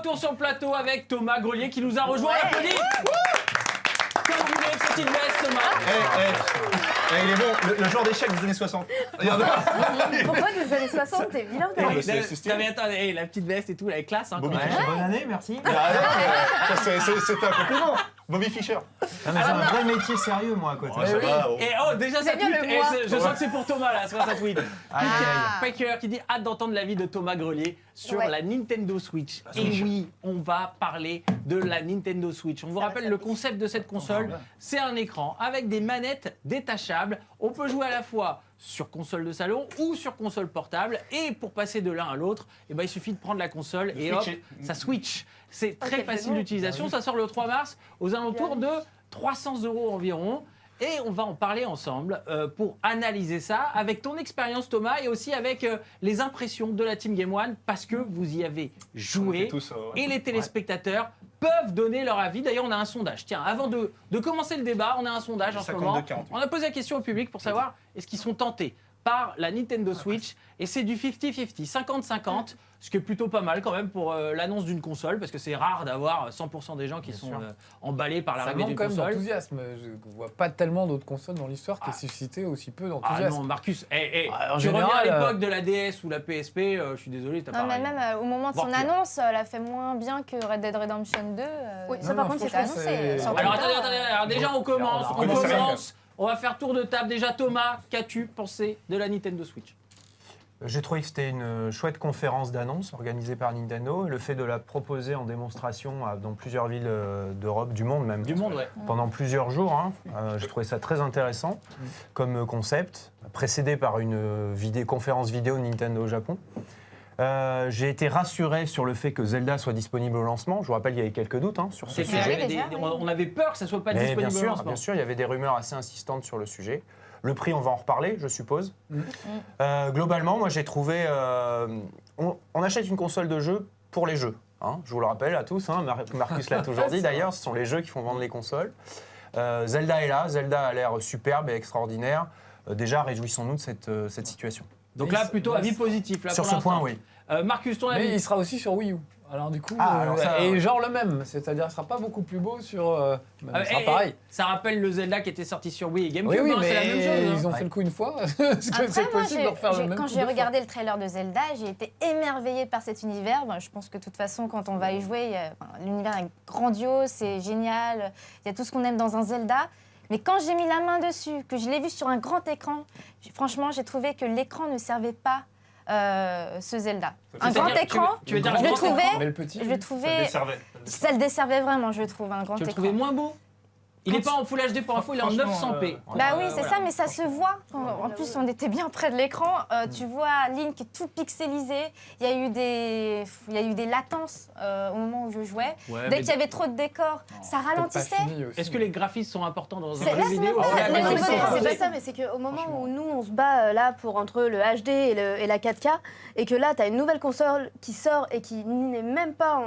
retour sur le plateau avec Thomas Grelier qui nous a rejoint. Ouais. Applaudis. Comme vous voulez, petite veste, Thomas. Il est bon, le genre d'échec des années 60. Pourquoi des années 60? T'es vilain, toi. mais c'est stylé. Mais attends, la petite veste et tout, elle est classe. Hein, Bobby quand même. Fischer. Bonne année, merci. C'était un compliment. Bobby Fischer. Ah, mais j'ai un vrai métier sérieux, moi, à côté. Ouais, ça va, oh. Et déjà ça C'est bien tweet. le Et moi. je sens que c'est pour Thomas là, c'est pas ça tweet. Aïe, Piker qui dit hâte d'entendre l'avis de Thomas Grelier sur Ouais. la Nintendo Switch. Et oui, on va parler de la Nintendo Switch. On vous rappelle le concept de cette console, c'est un écran avec des manettes détachables. On peut jouer à la fois sur console de salon ou sur console portable. Et pour passer de l'un à l'autre, eh ben, il suffit de prendre la console et hop, switcher. ça switch. C'est très quel facile jeu de mots. d'utilisation. Ça sort le 3 mars aux alentours de 300 € environ. Et on va en parler ensemble pour analyser ça avec ton expérience, Thomas, et aussi avec les impressions de la Team Game One, parce que vous y avez joué. tous, ouais. Et les téléspectateurs peuvent donner leur avis. D'ailleurs, on a un sondage. Tiens, avant de commencer le débat, on a un sondage en ce moment. 52-48. On a posé la question au public pour savoir est-ce qu'ils sont tentés par la Nintendo Switch. Et c'est du 50-50, 50-50, ce qui est plutôt pas mal quand même pour l'annonce d'une console, parce que c'est rare d'avoir 100% des gens qui sont emballés par Ça l'arrivée manque d'une quand même console. d'enthousiasme. Je ne vois pas tellement d'autres consoles dans l'histoire qui aient suscité aussi peu Ah d'enthousiasme. non, Marcus, En tu reviens général, à l'époque de la DS ou la PSP, je suis désolé, t'as Non, mais pareil. même au moment de Voire son pire. annonce, elle a fait moins bien que Red Dead Redemption 2. Oui, ça non, par non, contre, c'est franchement, annoncé. c'est- Sans Alors plus tard. attendez, alors déjà on commence, on commence avec- on va faire tour de table. Déjà Thomas, qu'as-tu pensé de la Nintendo Switch? J'ai trouvé que c'était une chouette conférence d'annonce organisée par Nintendo. Le fait de la proposer en démonstration dans plusieurs villes d'Europe, du monde même. Du monde, ouais. Pendant plusieurs jours. J'ai trouvé ça très intéressant comme concept, précédé par une conférence vidéo de Nintendo au Japon. J'ai été rassuré sur le fait que Zelda soit disponible au lancement. Je vous rappelle qu'il y avait quelques doutes sur ce C'est sujet. clair, il y avait déjà, des- oui. on avait peur que ça soit pas Mais disponible au bien lancement. sûr, il y avait des rumeurs assez insistantes sur le sujet. Le prix, on va en reparler, je suppose. Globalement, moi, j'ai trouvé... on achète une console de jeu pour les jeux. Je vous le rappelle à tous, Marcus l'a toujours dit d'ailleurs, ce sont les jeux qui font vendre les consoles. Zelda est là, Zelda a l'air superbe et extraordinaire. Déjà, réjouissons-nous de cette situation. Donc là, plutôt avis positif. Là, Sur pour ce point, l'instant. oui. Marcus, ton Mais avis? il sera aussi sur Wii U. Alors du coup, alors ça, et ouais. genre le même, c'est-à-dire il sera pas beaucoup plus beau sur... il sera pareil. Ça rappelle le Zelda qui était sorti sur Wii et GameCube, Oui, oui, c'est la même mais chose. ils ont hein. fait le coup une fois. Est-ce que Après, c'est moi, possible de refaire le même quand coup j'ai deux fois regardé le trailer de Zelda, j'ai été émerveillée par cet univers. Ben, je pense que de toute façon, quand on va y jouer, l'univers est grandiose, c'est génial. Il y a tout ce qu'on aime dans un Zelda. Mais quand j'ai mis la main dessus, que je l'ai vu sur un grand écran, franchement, j'ai trouvé que l'écran ne servait pas ce Zelda. Un grand C'est-à-dire, écran, tu veux dire un je le grand trouvais, Mais le petit, je le trouvais, ça le desservait vraiment, je trouve, un grand Tu le écran. trouvais moins beau? Il n'est pas en Full HD pour info, il est en 900p. Bah oui, c'est voilà. ça, mais ça se voit. En plus, on était bien près de l'écran. Tu vois Link tout pixelisé. Il y a eu des latences au moment où je jouais. Ouais, Dès mais qu'il y avait trop de décors, ça peut-être pas ralentissait. fini aussi. est-ce que les graphismes sont importants dans un C'est- jeu là, c'est vidéo? même pas- Ah ouais, le ouais, niveau ouais, de c'est- graphisme, C'est pas ça, mais c'est qu'au moment où nous, on se bat là pour entre le HD et la 4K, et que là, tu as une nouvelle console qui sort et qui n'est même pas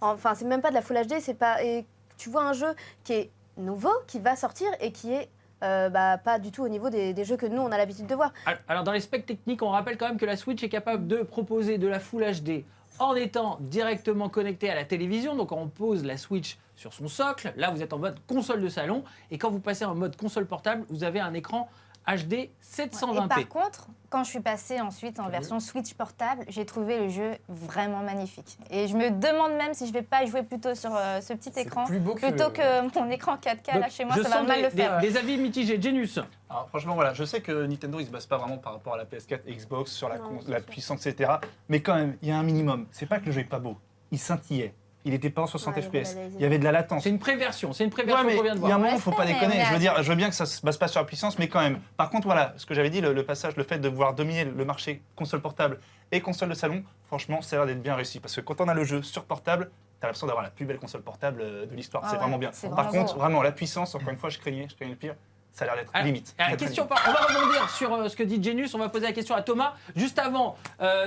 enfin, c'est même pas de la Full HD, et tu vois un jeu qui est nouveau, qui va sortir et qui est pas du tout au niveau des jeux que nous, on a l'habitude de voir. Alors dans les specs techniques, on rappelle quand même que la Switch est capable de proposer de la Full HD en étant directement connectée à la télévision. Donc on pose la Switch sur son socle, là vous êtes en mode console de salon, et quand vous passez en mode console portable, vous avez un écran HD Et 720p. par contre, quand je suis passée ensuite en version Switch portable, j'ai trouvé le jeu vraiment magnifique. Et je me demande même si je vais pas jouer plutôt sur ce petit écran plus beau plutôt que mon écran 4K là chez moi, Je ça va sens mal le faire. des avis mitigés. Genius. Alors franchement, voilà, je sais que Nintendo, il se base pas vraiment par rapport à la PS4 et Xbox sur la puissance, etc. Mais quand même, il y a un minimum. C'est pas que le jeu est pas beau. Il scintillait. Il était pas en 60 Ouais, FPS. voilà, Il y avait de la latence. C'est une préversion Ouais, mais qu'on vient de il y a un voir. moment, faut pas Ouais, déconner. mais Je veux dire, je veux bien que ça se base pas sur la puissance, mais quand même. Par contre, voilà, ce que j'avais dit, le passage, le fait de vouloir dominer le marché console portable et console de salon, franchement, ça a l'air d'être bien réussi. Parce que quand on a le jeu sur portable, t'as l'impression d'avoir la plus belle console portable de l'histoire. Ah c'est ouais, vraiment bien. c'est Par vraiment contre, beau. vraiment, la puissance, encore une fois, je craignais le pire. Ça a l'air d'être limite. Alors, Très, très question limite. on va rebondir sur ce que dit Genius, on va poser la question à Thomas. Juste avant,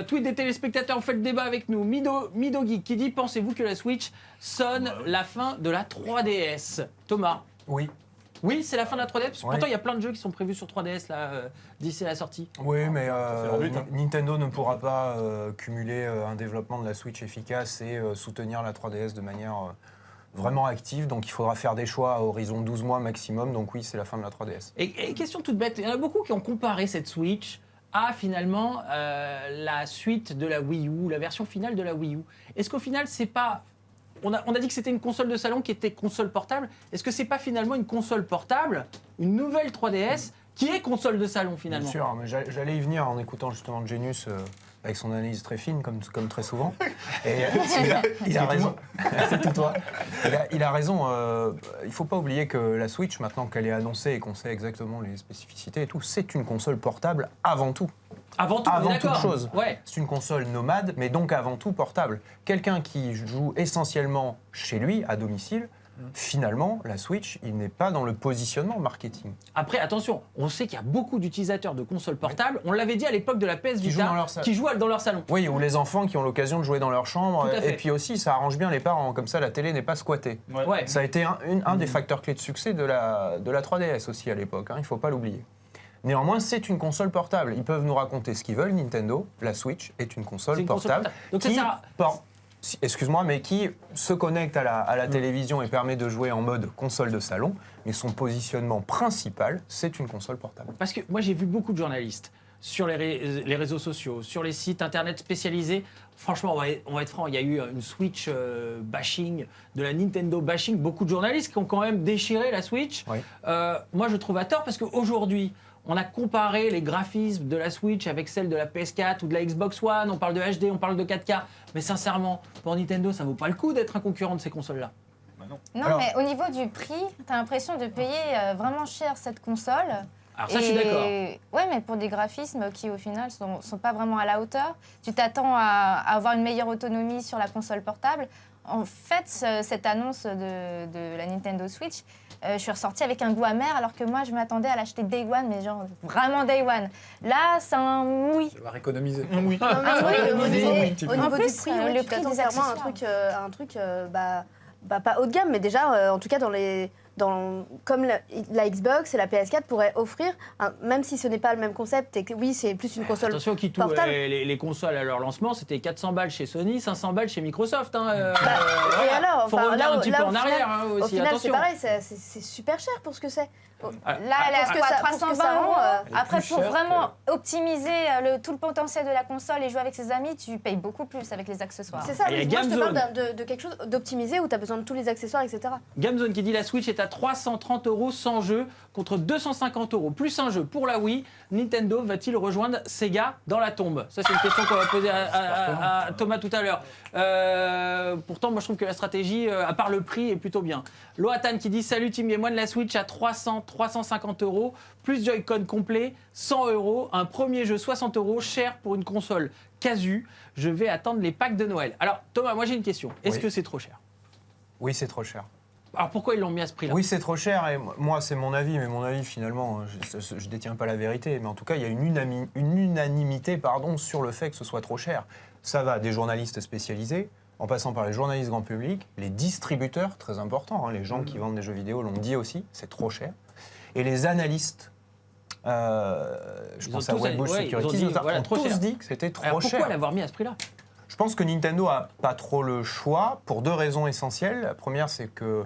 tweet des téléspectateurs, on fait le débat avec nous. Mido Geek qui dit, pensez-vous que la Switch sonne la fin de la 3DS? Thomas? Oui. Oui, c'est la fin de la 3DS, parce que Ouais. pourtant il y a plein de jeux qui sont prévus sur 3DS là, d'ici la sortie. Oui, mais c'est leur but, hein. Nintendo ne pourra pas cumuler un développement de la Switch efficace et soutenir la 3DS de manière vraiment active. Donc il faudra faire des choix à horizon 12 mois maximum. Donc oui, c'est la fin de la 3DS. Et question toute bête, il y en a beaucoup qui ont comparé cette Switch à finalement la suite de la Wii U, la version finale de la Wii U. Est-ce qu'au final, c'est pas... On a dit que c'était une console de salon qui était console portable. Est-ce que c'est pas finalement une console portable, une nouvelle 3DS, qui est console de salon finalement? Bien sûr, mais j'allais y venir en écoutant justement Genius avec son analyse très fine, comme très souvent. Et il a raison. C'est tout toi. Il a raison. Il ne faut pas oublier que la Switch, maintenant qu'elle est annoncée et qu'on sait exactement les spécificités et tout, c'est une console portable avant tout. Avant tout, on est Avant toute d'accord. chose. Ouais. C'est une console nomade, mais donc avant tout portable. Quelqu'un qui joue essentiellement chez lui, à domicile, finalement, la Switch, il n'est pas dans le positionnement marketing. Après, attention, on sait qu'il y a beaucoup d'utilisateurs de consoles portables. On l'avait dit à l'époque de la PS Qui jouent Vita, dans leur salle. qui jouent dans leur salon. Oui, ou les enfants qui ont l'occasion de jouer dans leur chambre. Tout à fait. Et puis aussi, ça arrange bien les parents. Comme ça, la télé n'est pas squattée. Ouais. Ça a été un des facteurs clés de succès de la 3DS aussi à l'époque, hein, il ne faut pas l'oublier. Néanmoins, c'est une console portable. Ils peuvent nous raconter ce qu'ils veulent, Nintendo. La Switch est une console C'est une console portable. portable. Donc ça sert à- Excuse-moi, mais qui se connecte à la télévision et permet de jouer en mode console de salon. Mais son positionnement principal, c'est une console portable. Parce que moi, j'ai vu beaucoup de journalistes sur les réseaux sociaux, sur les sites internet spécialisés. Franchement, on va être franc, il y a eu une Switch bashing, de la Nintendo bashing. Beaucoup de journalistes qui ont quand même déchiré la Switch. Oui. Moi, je trouve à tort parce qu'aujourd'hui, on a comparé les graphismes de la Switch avec celles de la PS4 ou de la Xbox One. On parle de HD, on parle de 4K. Mais sincèrement, pour Nintendo, ça vaut pas le coup d'être un concurrent de ces consoles-là. Non, Alors- mais au niveau du prix, tu as l'impression de payer vraiment cher cette console. Alors ça, je suis d'accord. Ouais, mais pour des graphismes qui, au final, sont pas vraiment à la hauteur. Tu t'attends à avoir une meilleure autonomie sur la console portable. En fait, cette annonce de la Nintendo Switch, je suis ressortie avec un goût amer, alors que moi, je m'attendais à l'acheter Day One, mais genre vraiment Day One. Là, c'est un oui. Je vais économiser. Oui. Non, mais Ah oui, oui, au oui, niveau- oui, au niveau En du plus, prix, le oui, tu prix t'attends des clairement à accessoires. un truc pas haut de gamme, mais déjà, en tout cas, comme la Xbox et la PS4 pourraient offrir, même si ce n'est pas le même concept, et que oui, c'est plus une console Attention, qui portable. les consoles à leur lancement, c'était 400 balles chez Sony, 500 balles chez Microsoft. Hein, Et alors, faut enfin, revenir là, un petit là, peu au en final- arrière hein, aussi, Au final, c'est attention. pareil, c'est super cher pour ce que c'est. Là, elle est Parce à que quoi, ça- parce que 320 ça rend, euros. Elle est Après, plus pour chère vraiment optimiser tout le potentiel de la console et jouer avec ses amis, tu payes beaucoup plus avec les accessoires. C'est ça, Et il y a moi je te Gamezone. parle de quelque chose d'optimisé où tu as besoin de tous les accessoires, etc. Gamezone qui dit la Switch est à 330 € sans jeu contre 250 € plus un jeu pour la Wii. Nintendo va-t-il rejoindre Sega dans la tombe? Ça, c'est une question qu'on va poser à Thomas tout à l'heure. Pourtant, moi, je trouve que la stratégie, à part le prix, est plutôt bien. Loatan qui dit salut Team Game One, la Switch à 350 € plus Joy-Con complet, 100 €. Un premier jeu 60 € cher pour une console casu. Je vais attendre les packs de Noël. Alors, Thomas, moi j'ai une question. Est-ce Oui. que c'est trop cher? Oui, c'est trop cher. Alors pourquoi ils l'ont mis à ce prix-là? Oui, c'est trop cher. Et moi, c'est mon avis, mais mon avis, finalement, je détiens pas la vérité. Mais en tout cas, il y a une unanimité sur le fait que ce soit trop cher. Ça va des journalistes spécialisés, en passant par les journalistes grand public, les distributeurs, très importants, hein, les gens qui vendent des jeux vidéo l'ont dit aussi, c'est trop cher. Et les analystes, je Ils pense ont à tous- Wedbush ouais, ils ont Securities, dit, notamment, voilà, ont trop tous cher. dit que c'était trop Alors pourquoi cher. l'avoir mis à ce prix-là? Je pense que Nintendo a pas trop le choix pour deux raisons essentielles. La première, c'est que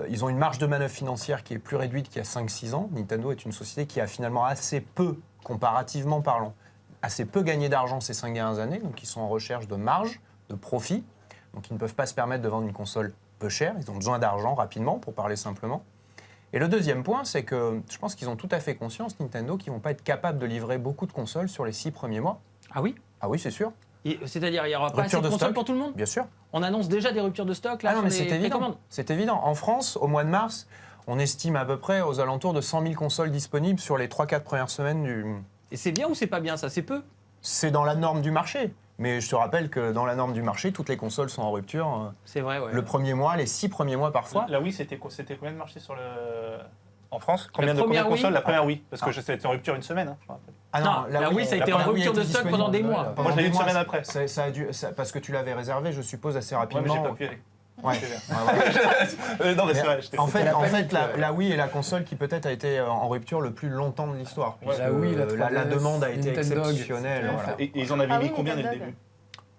ils ont une marge de manœuvre financière qui est plus réduite qu'il y a 5-6 ans. Nintendo est une société qui a finalement assez peu, comparativement parlant, assez peu gagné d'argent ces 5 dernières années. Donc ils sont en recherche de marge, de profit. Donc ils ne peuvent pas se permettre de vendre une console peu chère. Ils ont besoin d'argent rapidement, pour parler simplement. Et le deuxième point, c'est que je pense qu'ils ont tout à fait conscience, Nintendo, qu'ils ne vont pas être capables de livrer beaucoup de consoles sur les 6 premiers mois. Ah oui? Ah oui, c'est sûr, C'est-à-dire, il n'y aura pas assez Rupture de de consoles stock. pour tout le monde? bien sûr. On annonce déjà des ruptures de stock là Ah non, mais sur c'est les évident. précommandes. C'est évident. En France, au mois de mars, on estime à peu près aux alentours de 100 000 consoles disponibles sur les 3-4 premières semaines du... Et c'est bien ou c'est pas bien ça? C'est peu? C'est dans la norme du marché. Mais je te rappelle que dans la norme du marché, toutes les consoles sont en rupture. C'est vrai, ouais. Le premier mois, les 6 premiers mois parfois. La Wii, c'était combien de marchés sur le... En France combien de première consoles? Wii La première Wii. Parce que Ah. c'était en rupture une semaine, hein, je me rappelle. Ah Non, la Wii, ça a été en la Wii rupture de était stock pendant des mois. pendant Moi, je l'ai eu des une mois, semaine après. Ça a dû, parce que tu l'avais réservé, je suppose, assez Ouais, mais j'ai rapidement. pas pu y aller. Ouais. Non, mais c'est vrai. En fait, la panique, la Wii est la console qui peut-être a été en rupture le plus longtemps de l'histoire. Ouais. La Wii, la 3DS, la demande a été Nintendo. exceptionnelle. Ouais. Voilà. Et ils en avaient Ah mis oui, combien dès le Nintendo. début?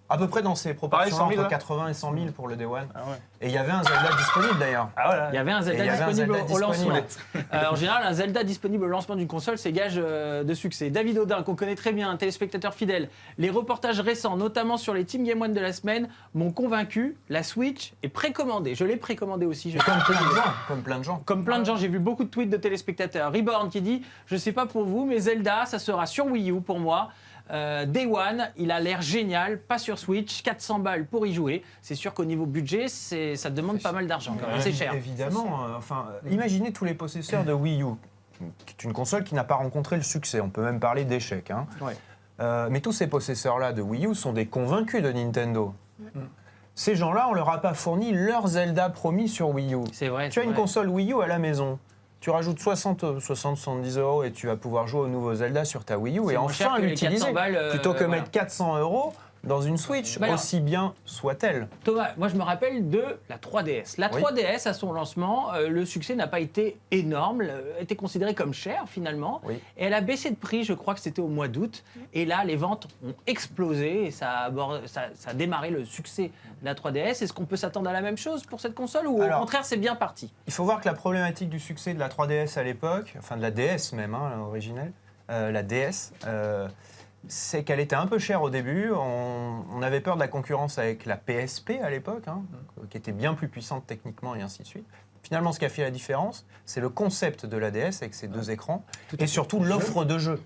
À peu près dans ces Pareil, proportions, 100 000, entre là 80 et 100 000 pour le Day One. Ah ouais. Et il y avait un Zelda disponible d'ailleurs. Ah voilà. Il y avait un Zelda Et il y avait un disponible Zelda au lancement. disponible. En général, un Zelda disponible au lancement d'une console, c'est gage de succès. David Audin, qu'on connaît très bien, un téléspectateur fidèle. Les reportages récents, notamment sur les Team Game One de la semaine, m'ont convaincu. La Switch est précommandée. Je l'ai précommandée aussi. Et comme plein de gens. Comme plein de gens. Comme plein de gens, j'ai vu beaucoup de tweets de téléspectateurs. Reborn qui dit « Je sais pas pour vous, mais Zelda, ça sera sur Wii U pour moi. Day One, il a l'air génial, pas sur Switch, 400 balles pour y jouer. C'est sûr qu'au niveau budget, ça demande pas mal d'argent quand même, c'est cher. Évidemment. Imaginez tous les possesseurs de Wii U, qui est une console qui n'a pas rencontré le succès. On peut même parler d'échec. Hein. Ouais. Mais tous ces possesseurs-là de Wii U sont des convaincus de Nintendo. Ces gens-là, on leur a pas fourni leur Zelda promis sur Wii U. C'est vrai. Tu as c'est une vrai. console Wii U à la maison. Tu rajoutes 70 euros et tu vas pouvoir jouer au nouveau Zelda sur ta Wii U C'est et moins cher enfin que les l'utiliser 400 balles, plutôt que voilà. mettre 400 euros dans une Switch, Bah alors- aussi bien soit-elle. Thomas, moi je me rappelle de la 3DS. La Oui. 3DS, à son lancement, le succès n'a pas été énorme, était considéré comme cher finalement. Oui. Et elle a baissé de prix, je crois que c'était au mois d'août. Et là, les ventes ont explosé et ça a démarré le succès de la 3DS. Est-ce qu'on peut s'attendre à la même chose pour cette console ou Alors- au contraire c'est bien parti? Il faut voir que la problématique du succès de la 3DS à l'époque, enfin de la DS même, originelle, la DS, c'est qu'elle était un peu chère au début. On avait peur de la concurrence avec la PSP à l'époque, qui était bien plus puissante techniquement et ainsi de suite. Finalement, ce qui a fait la différence, c'est le concept de la DS avec ses deux écrans et surtout l'offre de jeux.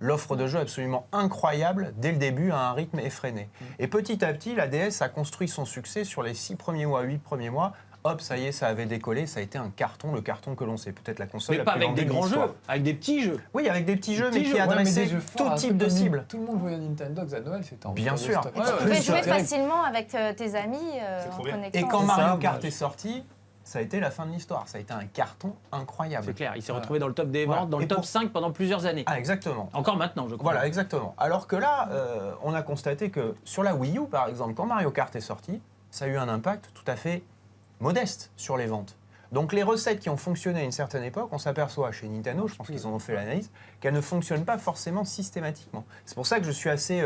L'offre de jeux absolument incroyable dès le début à un rythme effréné. Et petit à petit, la DS a construit son succès sur les 6 premiers mois, 8 premiers mois. Hop, ça y est, ça avait décollé, ça a été un carton, le carton que l'on sait, peut-être la console Mais la pas plus avec des vendue de grands l'histoire. jeux, avec des petits jeux. Oui, avec des petits jeux, mais petits qui jeux, adressaient jeux tout forts, type un de peu comme cible. Tout le monde voyait Nintendo à Noël, c'était en Bien rupture de sûr. stock. Et tu Ouais, pouvais ouais, jouer c'est facilement avec tes amis C'est en trop bien. connectant. Et quand C'est Mario ça, Kart moi, est sorti, ça a été la fin de l'histoire. Ça a été un carton incroyable. C'est clair, il s'est Voilà. retrouvé dans le top des ventes, Voilà. dans le Et top pour- 5 pendant plusieurs années. Ah, exactement. Encore maintenant, je crois. Voilà, exactement. Alors que là, on a constaté que sur la Wii U, par exemple, quand Mario Kart est sorti, ça a eu un impact tout à fait modeste sur les ventes. Donc les recettes qui ont fonctionné à une certaine époque, on s'aperçoit chez Nintendo, je pense qu'ils en ont fait l'analyse, qu'elles ne fonctionnent pas forcément systématiquement. C'est pour ça que je suis assez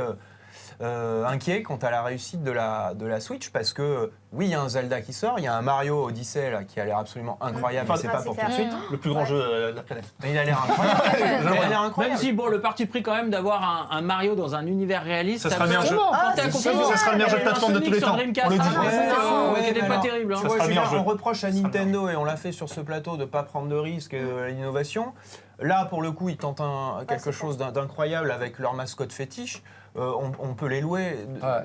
inquiet quant à la réussite de la Switch, parce que oui, il y a un Zelda qui sort, il y a un Mario Odyssey là, qui a l'air absolument incroyable, Enfin, mais c'est ah, pas c'est pour clair. tout de suite. Le plus grand jeu de la planète. Mais il a l'air incroyable. Il a l'air incroyable. Même si, bon, le parti pris quand même d'avoir un Mario dans un univers réaliste. Ça sera le meilleur jeu. Ah, Quand t'es c'est accompagné- génial. Ça sera le meilleur jeu de plateforme de tous les Sonic temps. sur Dreamcast, On le dit. ah, Ouais, qui était mais pas alors, terrible. hein. Tu Ça vois, sera le Julien, meilleur jeu. on reproche à Ça sera le Nintendo, et on l'a fait sur ce plateau, de ne pas prendre de risques à l'innovation. Là, pour le coup, ils tentent quelque c'est chose d'incroyable avec leur mascotte fétiche. On peut les louer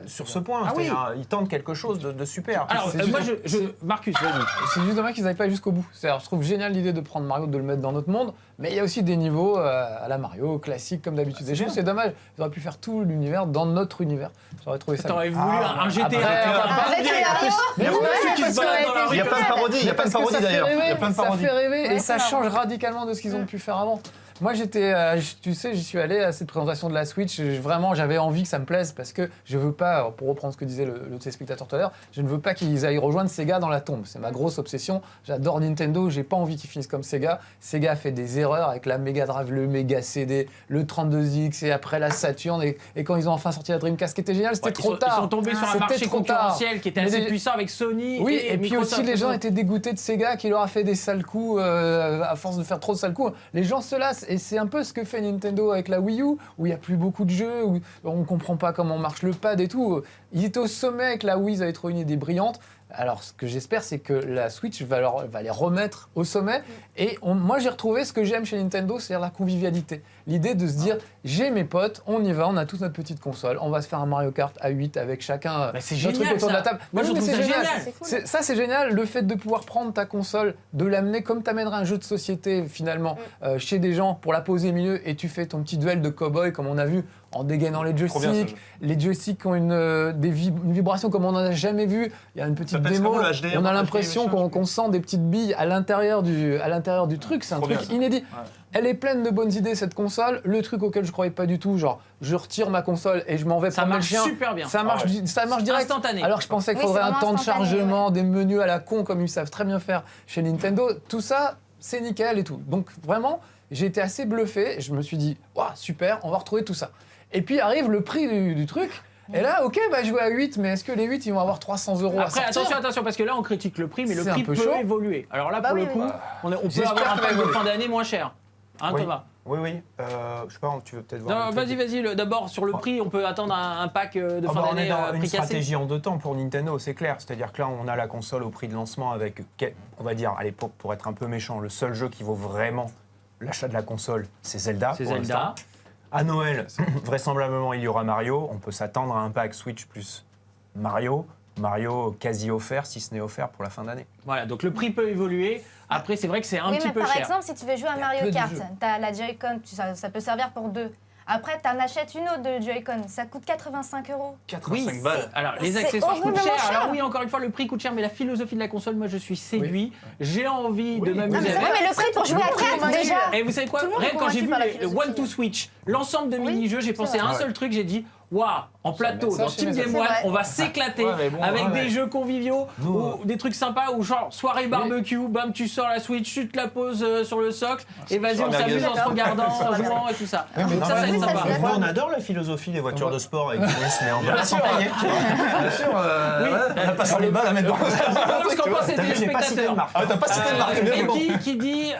sur ce point. Ah oui. C'est-à-dire, ils tentent quelque chose de super. Alors, C'est moi, juste- Marcus, vas-y. C'est juste dommage qu'ils n'aillent pas jusqu'au bout. C'est-à-dire, je trouve génial l'idée de prendre Mario, de le mettre dans notre monde, mais il y a aussi des niveaux à la Mario, classique comme d'habitude. Et je trouve que c'est dommage. Ils auraient pu faire tout l'univers dans notre univers. J'aurais trouvé ça. T'aurais voulu un GTA. Après, Avec les Mario. Il y a Ouais, ceux qui parce se baladent qu'on dans la a rue. été Il y a plein de parodies. Il y a plein de Parce que parodies ça fait d'ailleurs. Il y a rêver, plein de ça parodies. fait rêver et Ouais, ça c'est change marrant. radicalement de ce qu'ils ont pu faire avant. Moi, j'étais, tu sais, j'y suis allé à cette présentation de la Switch. Vraiment, j'avais envie que ça me plaise parce que je veux pas, pour reprendre ce que disait le téléspectateur tout à l'heure, je ne veux pas qu'ils aillent rejoindre Sega dans la tombe. C'est ma grosse obsession. J'adore Nintendo. J'ai pas envie qu'ils finissent comme Sega. Sega a fait des erreurs avec la Mega Drive, le Mega CD, le 32X et après la Saturn. Et quand ils ont enfin sorti la Dreamcast, qui était génial, c'était Ouais, trop tard. Ils sont tombés sur un C'était marché trop tard. concurrentiel qui était Mais assez les- puissant avec Sony. Oui, et puis Microsoft. aussi les gens étaient dégoûtés de Sega qui leur a fait des sales coups à force de faire trop de sales coups. Les gens se lassent et c'est un peu ce que fait Nintendo avec la Wii U où il n'y a plus beaucoup de jeux, où on ne comprend pas comment marche le pad et tout. Ils étaient au sommet avec la Wii, ils avaient trouvé une idée brillante. Alors ce que j'espère c'est que la Switch va les remettre au sommet et moi j'ai retrouvé ce que j'aime chez Nintendo, c'est-à-dire la convivialité. L'idée de se dire j'ai mes potes, on y va, on a toute notre petite console, on va se faire un Mario Kart à 8 avec chacun Bah, c'est notre génial, truc autour de ça. la table. Moi, je Oui, mais trouve c'est ça génial. C'est cool. Ça, c'est génial, le fait de pouvoir prendre ta console, de l'amener comme tu amènerais un jeu de société finalement chez des gens pour la poser au milieu et tu fais ton petit duel de cow-boy comme on a vu en dégainant les Trop bien, joysticks. ce jeu. Les joysticks ont une vibration comme on n'en a jamais vu. Il y a une petite Ça s'appelle démo. comment, le HDR, On a le l'impression HDR, qu'on sent des petites billes à l'intérieur du truc. C'est un Trop truc bien, ça. inédit. Elle est pleine de bonnes idées, cette console. Le truc auquel je croyais pas du tout, genre je retire ma console et je m'en vais Ça promener le marche chien. super bien. Ça marche, ça marche direct. Instantané. Alors que je pensais qu'il Oui, faudrait c'est un vraiment temps de instantané, chargement, des menus à la con comme ils savent très bien faire chez Nintendo. Tout ça, c'est nickel et tout. Donc vraiment, j'ai été assez bluffé. Je me suis dit, waouh, super, on va retrouver tout ça. Et puis arrive le prix du truc. Et là, ok, bah jouer à 8, mais est-ce que les 8 ils vont avoir 300 € à Après, sortir attention, parce que là, on critique le prix, mais le C'est un prix peu peut chaud. évoluer. Alors là, Bah pour oui, le coup, oui. on peut J'espère avoir un qu'il va pack de évoluer. fin d'année moins cher. Hein, Oui. Thomas? Oui. Je sais pas, tu veux peut-être voir. Non, le truc. vas-y. D'abord, sur le prix, on peut attendre un pack de Ah fin bah, on est d'année dans une prix cassé. stratégie en 2 temps pour Nintendo, c'est clair. C'est-à-dire que là, on a la console au prix de lancement avec, on va dire, à l'époque, pour être un peu méchant, le seul jeu qui vaut vraiment l'achat de la console, c'est Zelda. C'est pour Zelda. l'instant. À Noël, vraisemblablement, il y aura Mario. On peut s'attendre à un pack Switch plus Mario quasi offert, si ce n'est offert pour la fin d'année. Voilà, donc le prix peut évoluer. Après, c'est vrai que c'est un Oui, petit mais peu par cher. exemple, si tu veux jouer à peu Mario de Kart, jeux. t'as la Joy-Con, ça peut servir pour 2. Après, t'en achètes une autre de Joy-Con, ça coûte 85 €. 85 balles. Alors, les C'est accessoires coûtent horriblement cher. cher. Alors oui, encore une fois, le prix coûte cher, mais la philosophie de la console, moi, je suis séduit. J'ai envie de Non, m'amuser mais c'est avec. vrai, mais le prix pour jouer à 4 déjà. Et vous savez quoi? Tout le monde Rien est que quand j'ai convaincu vu par la le philosophie. One to Switch, l'ensemble de mini-jeux, j'ai pensé à un vrai. seul truc, j'ai dit waouh, en plateau, ça dans chez Team mes Game amis. One, C'est vrai. on va s'éclater Ouais, mais bon, avec ouais. des jeux conviviaux Nous, ou des trucs sympas ou genre soirée barbecue, bam, tu sors la Switch, tu te la poses sur le socle et vas-y, on sur la s'amuse en se merguez. regardant, en Sur la jouant et tout ça. mais Donc ça, ça va être ça, sympa. je suis Moi, on adore la philosophie des voitures de sport avec Chris, mais on va Bien la sûr, s'empailler. Bien sûr, Oui. on a pas 100 000 balles à mettre dans Parce qu'on pense T'as vu, j'ai pas cité de marque. Ah, t'as pas cité de marque, bien bon. qui dit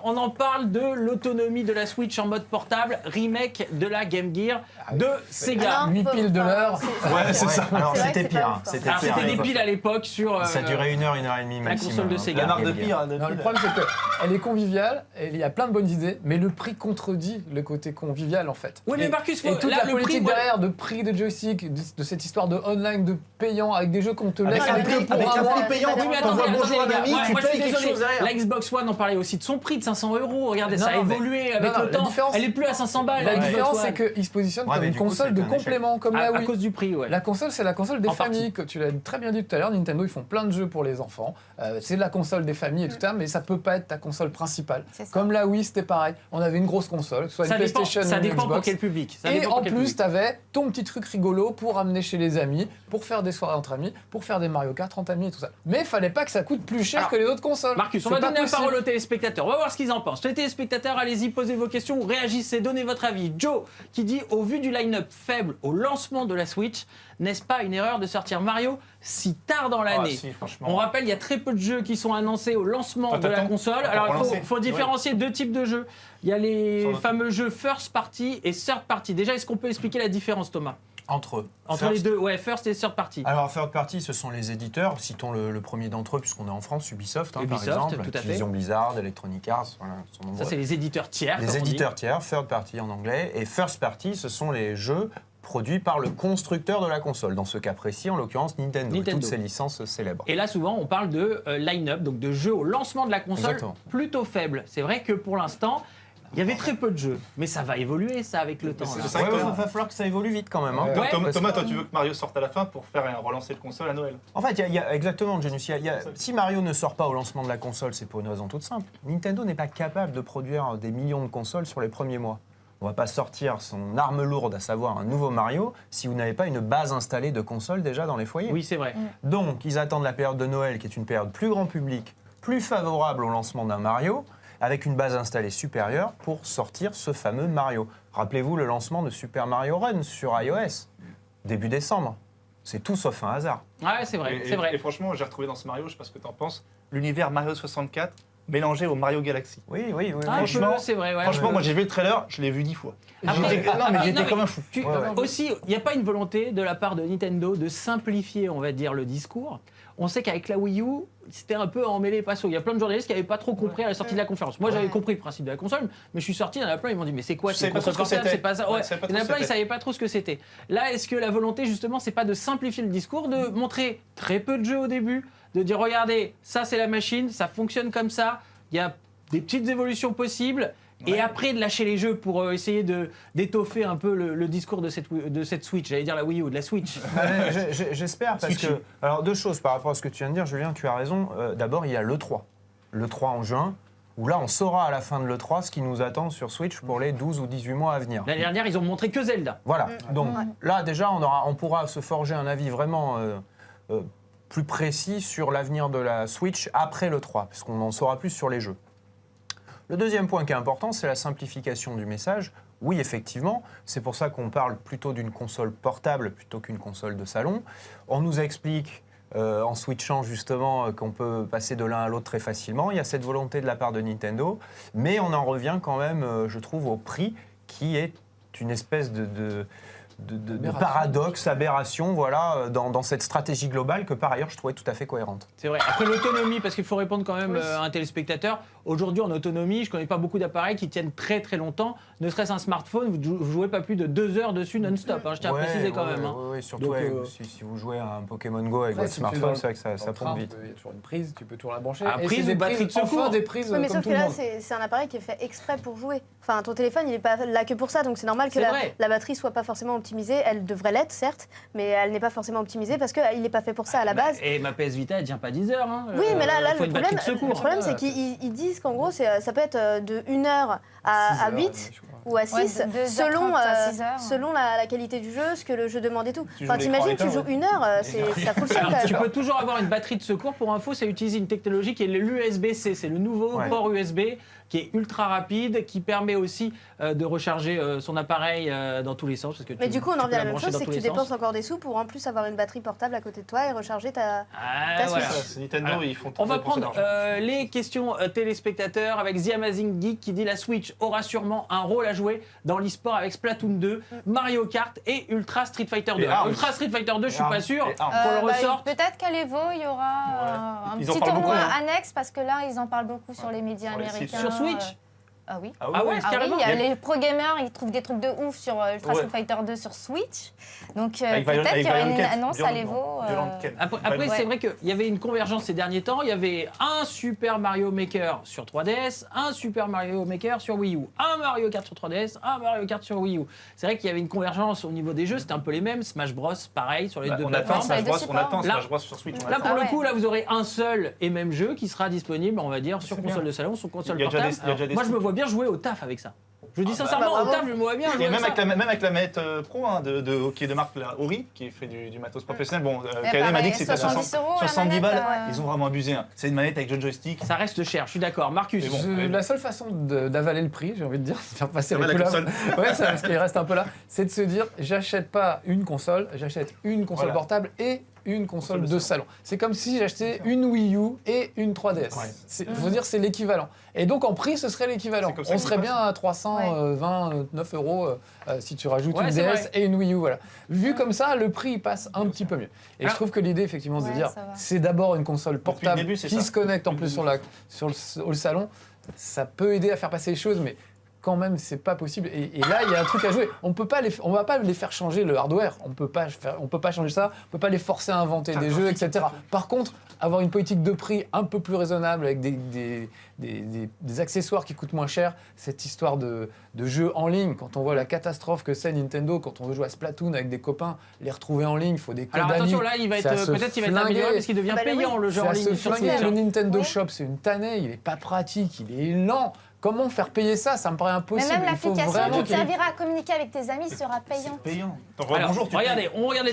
on en parle de l'autonomie de la Switch en mode portable, remake de la Game Gear de Sega. Ah non, 8 piles de l'heure. Ouais, c'est ça. Alors, C'est vrai c'était que c'est pire. pas hein. ouf, hein. C'était Alors pire. c'était à des l'époque. piles à l'époque sur Ça durait 1 heure et demie la maximum. console de hein. Sega. La marque de Game Gear. pire. de Non, le pile. problème, c'est qu'elle est conviviale, et il y a plein de bonnes idées, mais le prix contredit le côté convivial, en fait. Oui, mais Et- Marcus, et toute là, la le politique prix, ouais. derrière, de prix de joystick, de cette histoire de online, de payant, avec des jeux qu'on te laisse Avec un avec prix- pour avec un un mois. prix payant, Oui, mais t'envoies attendez, bonjour à les un gars, ami, tu moi, je payes suis quelque désolé. chose derrière. La Xbox One, on parlait aussi de son prix de 500 €. Regardez, Non, ça a non, mais- évolué avec non, le la temps. différence- Elle est plus à 500 balles. La Xbox différence, One. c'est qu'il se positionne Ouais, comme mais une du coup, console c'est de un échec. complément, comme la à Wii. cause du prix, ouais. La console, c'est la console des En partie. familles, que tu l'as très bien dit tout à l'heure. Nintendo, ils font plein de jeux pour les enfants. C'est la console des familles et tout ça, mais ça peut pas être ta console principale. C'est ça. Comme la Wii, c'était pareil. On avait une grosse console, que ce soit Ça une dépend, PlayStation ça ou une dépend pour Xbox. quel public. Ça Et dépend pour en quel plus, public. tu avais ton petit truc rigolo pour amener chez les amis, pour faire des soirées entre amis, pour faire des Mario Kart entre amis et tout ça. Mais fallait pas que ça coûte plus cher Alors, que les autres consoles. Marcus, on C'est va pas donner la possible. parole aux téléspectateurs. On va voir ce qu'ils en pensent. Les téléspectateurs, allez-y, posez vos questions, réagissez, donnez votre avis. Joe qui dit au vu du line-up faible au lancement de la Switch, n'est-ce pas une erreur de sortir Mario si tard dans l'année? si, franchement. On rappelle, il y a très peu de jeux qui sont annoncés au lancement Toi, de la t'attends console. pour Alors il relancer. faut différencier deux types de jeux. Il y a les Sur le- fameux jeux first party et third party. Déjà, est-ce qu'on peut expliquer la différence, Thomas, Entre eux. entre First- les deux? Ouais, first et third party. Alors, third party, ce sont les éditeurs. Citons le premier d'entre eux, puisqu'on est en France, Ubisoft, par Ubisoft, exemple. tout à fait. Activision Blizzard, Electronic Arts, voilà, sont nombreux. Ça, c'est les éditeurs tiers. Les comme on dit. éditeurs tiers, third party en anglais. Et first party, ce sont les jeux produits par le constructeur de la console. Dans ce cas précis, en l'occurrence, Nintendo. Et Nintendo. toutes ces licences célèbres. Et là, souvent, on parle de line-up, donc de jeux au lancement de la console Exactement. plutôt faible. C'est vrai que pour l'instant, il y avait très peu de jeux, mais ça va évoluer ça avec le temps. c'est là. ça. Ouais, va falloir que ça évolue vite quand même. hein. Ouais. Thomas, Ouais. Thomas, toi, tu veux que Mario sorte à la fin pour faire relancer le console à Noël? En fait, exactement, Janus. Si Mario ne sort pas au lancement de la console, c'est pour une raison toute simple. Nintendo n'est pas capable de produire des millions de consoles sur les premiers mois. On ne va pas sortir son arme lourde, à savoir un nouveau Mario, si vous n'avez pas une base installée de consoles déjà dans les foyers. Oui, c'est vrai. Donc, ils attendent la période de Noël, qui est une période plus grand public, plus favorable au lancement d'un Mario, avec une base installée supérieure pour sortir ce fameux Mario. Rappelez-vous le lancement de Super Mario Run sur iOS, début décembre. C'est tout sauf un hasard. Ouais, c'est vrai, Et- c'est vrai. Et franchement, j'ai retrouvé dans ce Mario, je sais pas ce que t'en penses, l'univers Mario 64 mélangé au Mario Galaxy. Oui. Ah, franchement, c'est vrai. Ouais, Franchement, ouais. moi j'ai vu le trailer, je l'ai vu 10 fois. Après- J'étais- non, mais j'étais comme un fou. Tu- Ouais, ouais. Aussi, il n'y a pas une volonté de la part de Nintendo de simplifier, on va dire, le discours. On sait qu'avec la Wii U, c'était un peu emmêlé les pinceaux. Il y a plein de journalistes qui n'avaient pas trop compris à la sortie de la conférence. Moi, j'avais compris le principe de la console, mais je suis sorti, il y en a plein, ils m'ont dit, mais c'est quoi Je c'est savais pas console trop ce que portable, c'était. c'est pas ça. Ouais, Ouais. je savais pas Il y en a trop plein, ce ils que savaient pas trop ce que c'était. Là, est-ce que la volonté, justement, c'est pas de simplifier le discours, de montrer très peu de jeux au début, de dire, regardez, ça c'est la machine, ça fonctionne comme ça, il y a des petites évolutions possibles, et après de lâcher les jeux pour essayer d'étoffer un peu le discours de cette Switch, j'allais dire la Wii U, de la Switch. Ouais, j'espère, parce Switch. que... Alors, deux choses par rapport à ce que tu viens de dire, Julien, tu as raison. D'abord, il y a l'E3. L'E3 en juin, où là, on saura à la fin de l'E3 ce qui nous attend sur Switch pour les 12 ou 18 mois à venir. L'année dernière, ils ont montré que Zelda. Voilà. Donc là, déjà, on pourra se forger un avis vraiment plus précis sur l'avenir de la Switch après l'E3, parce qu'on en saura plus sur les jeux. Le deuxième point qui est important, c'est la simplification du message. Oui, effectivement, c'est pour ça qu'on parle plutôt d'une console portable plutôt qu'une console de salon. On nous explique, en switchant justement, qu'on peut passer de l'un à l'autre très facilement. Il y a cette volonté de la part de Nintendo, mais on en revient quand même, je trouve, au prix qui est une espèce de paradoxe, aberration, voilà, dans cette stratégie globale que par ailleurs je trouvais tout à fait cohérente. C'est vrai. Après l'autonomie, parce qu'il faut répondre quand même à un téléspectateur. Aujourd'hui, en autonomie, je connais pas beaucoup d'appareils qui tiennent très très longtemps. Ne serait-ce un smartphone, vous jouez pas plus de 2 heures dessus non-stop. Hein, je tiens à préciser quand même. Hein. Oui, surtout Donc, si vous jouez à un Pokémon Go avec Après, votre si tu es smartphone, dans c'est vrai que ça Dans le pompe train, vite. Il y a toujours une prise, tu peux toujours la brancher. Ah, Et prise c'est ou des batterie de secours. Enfin, des prises Oui, mais comme sauf tout que le là, monde. c'est un appareil qui est fait exprès pour jouer. Enfin, ton téléphone, il n'est pas là que pour ça, donc c'est normal que C'est vrai. la batterie soit pas forcément optimisée. Elle devrait l'être, certes, mais elle n'est pas forcément optimisée parce qu'il n'est pas fait pour ça à la base. Et ma PS Vita, elle tient pas 10 heures. Hein. Oui, mais là faut le une batterie problème, de secours. c'est qu'ils disent qu'en gros, ça peut être de 1 heure à 8 ou à 6, Ouais, de 2h30 selon, à 6h. selon la qualité du jeu, ce que le jeu demande et tout. Tu Enfin, joues t'imagines, l'écran tu joues 1 heure, ça fout le seum Alors, quand tu même. peux toujours avoir une batterie de secours. Pour info, ça utilise une technologie qui est l'USB-C. C'est le nouveau Ouais. port USB qui est ultra rapide, qui permet aussi de recharger son appareil dans tous les sens. Parce que Mais tu- du coup, on tu en peux revient à la la même brancher chose, dans c'est que tous tu les sens. dépenses encore des sous pour en plus avoir une batterie portable à côté de toi et recharger ta Ah, voilà. Switch. C'est Nintendo, Alors, ils font On va dépenser prendre d'argent. les questions téléspectateurs avec The Amazing Geek qui dit la Switch aura sûrement un rôle à jouer dans l'e-sport avec Splatoon 2, Mario Kart et Ultra Street Fighter 2. Et Arms. Ultra Street Fighter 2, je suis Arms. pas sûr Et Arms. qu'on le Bah, ressorte. peut-être qu'à l'Evo, il y aura un Ils en petit parlent tournoi beaucoup, hein. annexe parce que là, ils en parlent beaucoup sur les médias Sur les sites. américains. Sur Switch Ah oui. Ah Ah ouais, Ah oui, carrément. il y a les pro gamers, ils trouvent des trucs de ouf sur Ultra Ouais. Street Fighter 2 sur Switch. Donc Avec peut-être qu'il y aura Violent une Ken. annonce à l'Evo. Violent Ken. Après Ouais. c'est vrai qu'il y avait une convergence ces derniers temps. Il y avait un Super Mario Maker sur 3DS, un Super Mario Maker sur Wii U, un Mario Kart sur 3DS, un Mario Kart sur Wii U. C'est vrai qu'il y avait une convergence au niveau des jeux, c'était un peu les mêmes. Smash Bros, pareil, sur les deux On attend plateformes. Smash les deux Bros, on supports. attend Là- Smash Bros sur Switch. on Là, attend. pour Ah le ouais. coup, là, vous aurez un seul et même jeu qui sera disponible, on va dire, sur C'est console bien. de salon, sur console Il y a déjà portable. des- il y a déjà des Moi, je me trucs. vois bien jouer au taf avec ça. Je dis bah, sincèrement, bah, au bravo. taf, je me vois bien jouer Et avec même ça. avec la manette pro qui est de marque la Ori, qui fait du matos professionnel. Bon, Mais Karim m'a dit pareil, que c'était 70 € la 70 manette, balles. Ils ont vraiment abusé. Hein. C'est une manette avec deux joysticks. Ça reste cher, je suis d'accord. Marcus, Mais bon. La seule façon d'avaler le prix, j'ai envie de dire, de faire passer Ça va, les la couleurs. console. Ouais, ça, parce qu'il reste un peu là, c'est de se dire, j'achète pas une console, j'achète une console Voilà. portable et une console Console de de salon. C'est comme si j'achetais une Wii U et une 3DS. Ouais. Je veux dire, c'est l'équivalent. Et donc en prix, ce serait l'équivalent. C'est comme ça On que serait ça bien à 329 € si tu rajoutes Ouais, une c'est DS vrai. et une Wii U. Voilà. Vu comme ça, le prix il passe un petit peu mieux. Et Alors- je trouve que l'idée, effectivement, de Ouais, dire, ça va. c'est d'abord une console le portable début, c'est qui ça. se connecte en Depuis plus le sur le salon, ça peut aider à faire passer les choses, mais quand même, c'est pas possible. Et là, il y a un truc à jouer. On va pas les faire changer le hardware. On peut pas changer ça. On peut pas les forcer à inventer des jeux, etc. Par contre, avoir une politique de prix un peu plus raisonnable avec des accessoires qui coûtent moins cher, cette histoire de jeux en ligne, quand on voit la catastrophe que c'est Nintendo, quand on veut jouer à Splatoon avec des copains, les retrouver en ligne, il faut des codes alors à attention, nuit. là, il va Ça être se peut-être qu'il va être flinguer. amélioré parce qu'il devient Bah, payant le jeu en Ça se ligne sur flinguer. Switch. Le Nintendo Oui. Shop, c'est une tannée, il est pas pratique, il est lent. Comment faire payer ça? Ça me paraît Mais impossible. même Il faut l'application vraiment qui te qu'il y ait- servira à communiquer avec tes amis sera payante. Payant. Alors, Bonjour, tu regardez, on regarde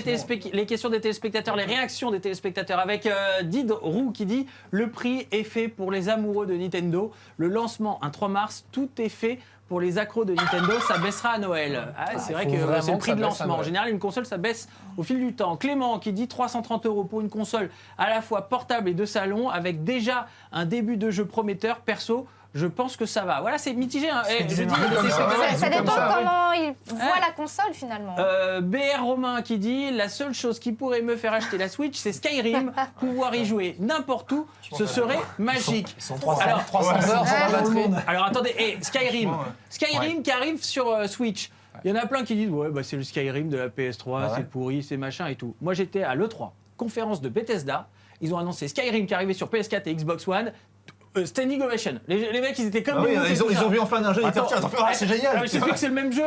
les questions des téléspectateurs, les réactions des téléspectateurs avec Did Roux qui dit le prix est fait pour les amoureux de Nintendo. Le lancement un 3 mars, tout est fait pour les accros de Nintendo, ça baissera à Noël. Ah, c'est vrai faut que vraiment c'est le que prix ça de baisse à lancement. En Noël. général, une console, ça baisse au fil du temps. Clément qui dit 330 € pour une console à la fois portable et de salon avec déjà un début de jeu prometteur. Perso, je pense que ça va. Voilà, c'est mitigé. Hein. Eh, je dis, Marc les comme ça. téléspectateurs, Ouais, Ça c'est dépend comme ça, comment ils voient Ouais. la console finalement. BR Romain qui dit la seule chose qui pourrait me faire acheter la Switch, c'est Skyrim. Pouvoir y jouer n'importe où, ce serait magique. Ils sont 300, Alors, 300 heures sur la batterie. Alors attendez, Skyrim, Franchement, Skyrim qui arrive sur Switch. Il y en a plein qui disent ouais bah c'est le Skyrim de la PS3, Ah ouais. c'est pourri, c'est machin et tout. Moi j'étais à l'E3, conférence de Bethesda. Ils ont annoncé Skyrim qui arrivait sur PS4 et Xbox One. Standing ovation. Les mecs, ils étaient comme Ah des oui, ouf et ils tout ça. ont vu enfin un jeu, ils étaient Attends. c'est Ah, génial. mais je t'explique que c'est le même jeu.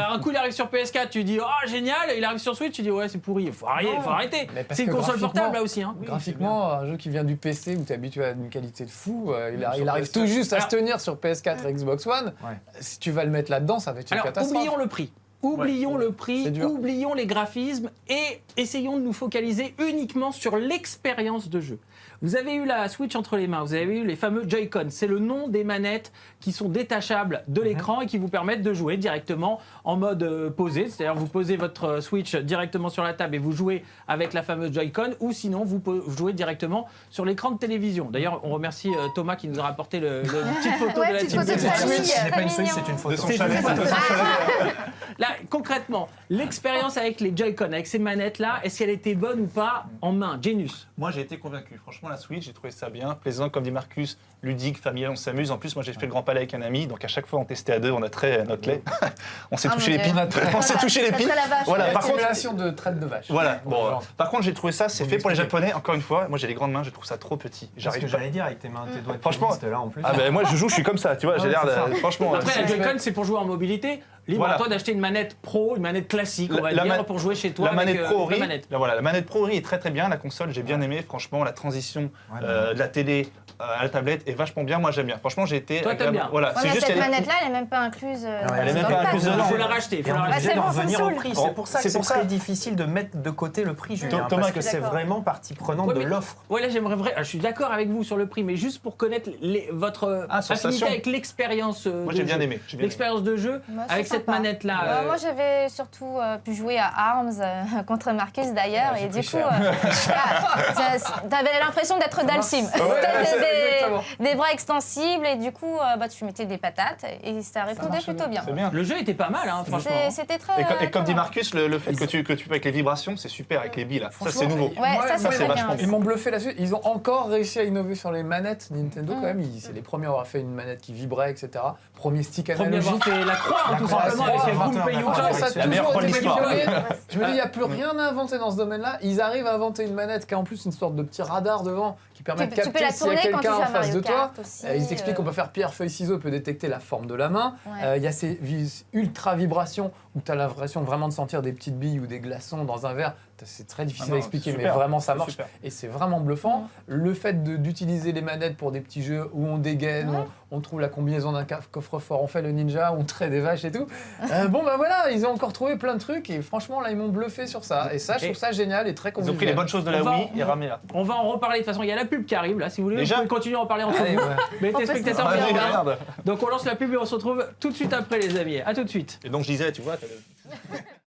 Un coup, il arrive sur PS4, tu dis oh génial. Il arrive sur Switch, tu dis ouais, c'est pourri. Faut arrêter. Mais parce C'est une que console graphiquement- portable là aussi. Hein. Graphiquement, un jeu qui vient du PC où tu es habitué à une qualité de fou, il sur arrive PS4. tout juste à se Alors- tenir sur PS4 et Xbox One. Ouais. Si tu vas le mettre là-dedans, ça va être une Alors, catastrophe. oublions le prix. Oublions le prix, C'est dur. oublions les graphismes et essayons de nous focaliser uniquement sur l'expérience de jeu. Vous avez eu la Switch entre les mains, vous avez eu les fameux Joy-Con. C'est le nom des manettes qui sont détachables de l'écran et qui vous permettent de jouer directement en mode posé. C'est-à-dire vous posez votre Switch directement sur la table et vous jouez avec la fameuse Joy-Con ou sinon vous jouez directement sur l'écran de télévision. D'ailleurs, on remercie Thomas qui nous a rapporté la petite photo Ouais, de la petite team photo de Switch. famille. Ce n'est pas une très Switch, mignon. c'est une De photo. son chalet. Là, concrètement, l'expérience avec les Joy-Con, avec ces manettes-là, est-ce qu'elle était bonne ou pas en main? Genius. Moi, j'ai été convaincu. Franchement, la Switch, j'ai trouvé ça bien, plaisant, comme dit Marcus, ludique, familial, on s'amuse. En plus, moi, j'ai fait le Grand Palais avec un ami, donc à chaque fois, on testait à deux, on a trait notre lait. On s'est Ah, touché mon les Dieu. pieds. On s'est touché les Ça pieds. serait la vache. Voilà, La par contre, simulation de traite de vache. voilà. Bon, Genre. par contre, j'ai trouvé ça, c'est Faut fait pour les m'expliquer. Japonais. Encore une fois, moi, j'ai les grandes mains, je trouve ça trop petit. C'est ce que J'arrive pas. j'allais dire avec tes mains, tes doigts de Franchement- pianiste, là en plus. Ah ben moi, je joue, je suis comme ça, tu vois. J'ai Ouais, l'air c'est ça. de. Franchement. Après, la c'est- Joy-Con, c'est pour jouer en mobilité. Libre à Voilà. toi d'acheter une manette pro, une manette classique, on va La dire, ma- pour jouer chez toi La avec manette Pro la Ori, manette. voilà, la manette Pro Ori est très très bien. La console, j'ai bien aimé. Franchement, la transition Ouais, de la télé à la tablette est vachement bien. Moi, j'aime bien. Franchement, j'ai été. Toi, t'aimes agréable. bien. Voilà, Ouais, c'est mais juste cette qu'elle est- manette-là, elle est même pas incluse. Elle est même dans pas le pack. incluse dedans. Il faut la racheter. Et Faut on la est racheter. obligé c'est d'en bon, ça me revenir au saoule. prix. Bon, C'est pour ça que c'est c'est pour ça. très difficile de mettre de côté le prix, Julien, Thomas, parce que je suis c'est d'accord. vraiment partie prenante Ouais, de mais- l'offre. Ouais, là, je suis d'accord avec vous sur le prix, mais juste pour connaître votre Ah, affinité sensation. avec l'expérience Moi, de j'ai bien jeu. aimé. j'ai bien aimé. L'expérience de jeu Moi, c'est avec cette sympa. manette-là. Moi, j'avais surtout pu jouer à Arms contre Marcus d'ailleurs, Ouais, j'ai et du pris coup, cher. t'avais l'impression d'être Dalsim. Ouais, T'avais c'est exactement. des bras extensibles, et du coup, tu mettais des patates, et ça répondait marche plutôt bien. bien. C'est bien. Le jeu était pas mal, hein, franchement. C'était très. Et, très comme dit bien. Marcus, le fait que tu peux avec les vibrations, c'est super avec les billes là. Ça, c'est nouveau. Ouais, ça, ça, c'est c'est très vachement bien. bien. Ils m'ont bluffé là-dessus. Ils ont encore réussi à innover sur les manettes Nintendo quand même. C'est les premiers à avoir fait une manette qui vibrait, etc. Premier stick Premier avoir analogique. fait la croix, hein, tout croix, simplement, la avec croix, les Gunpei inventeur, Yokoi. Ça a La meilleure toujours croix de été l'histoire. pionnier. Ouais, Je me dis, il n'y a plus rien à inventer dans ce domaine-là. Ils arrivent à inventer une manette qui a en plus une sorte de petit radar devant qui permet de Tu peux capter la s'il y a tourner quand tu quelqu'un joues en à face de Mario toi. Kart aussi. Ils t'expliquent qu'on peut faire pierre, feuille, ciseaux, peut détecter la forme de la main. Ouais. Il y a ces ultra vibrations où tu as l'impression vraiment de sentir des petites billes ou des glaçons dans un verre. C'est très difficile Ah non, à expliquer, mais super, vraiment ça c'est marche. super. Et c'est vraiment bluffant. Le fait d'utiliser les manettes pour des petits jeux où on dégaine, Ouais. on trouve la combinaison d'un coffre-fort, on fait le ninja, on traite des vaches et tout. Bon, bah voilà, ils ont encore trouvé plein de trucs et franchement, là, ils m'ont bluffé sur ça. Et ça, je trouve ça génial et très Ils convivial. ont pris les bonnes choses de la On va- Wii et ramené là. On va en reparler de toute façon. Il y a la pub qui arrive là, si vous voulez. Déjà Vous pouvez continuer à en parler entre Allez, vous. ouais. Mais les On peut se téléspectateurs, Ah, bien, oui, bien. merde. Donc on lance la pub et on se retrouve tout de suite après, les amis. À tout de suite. Et donc je disais, tu vois, t'as le-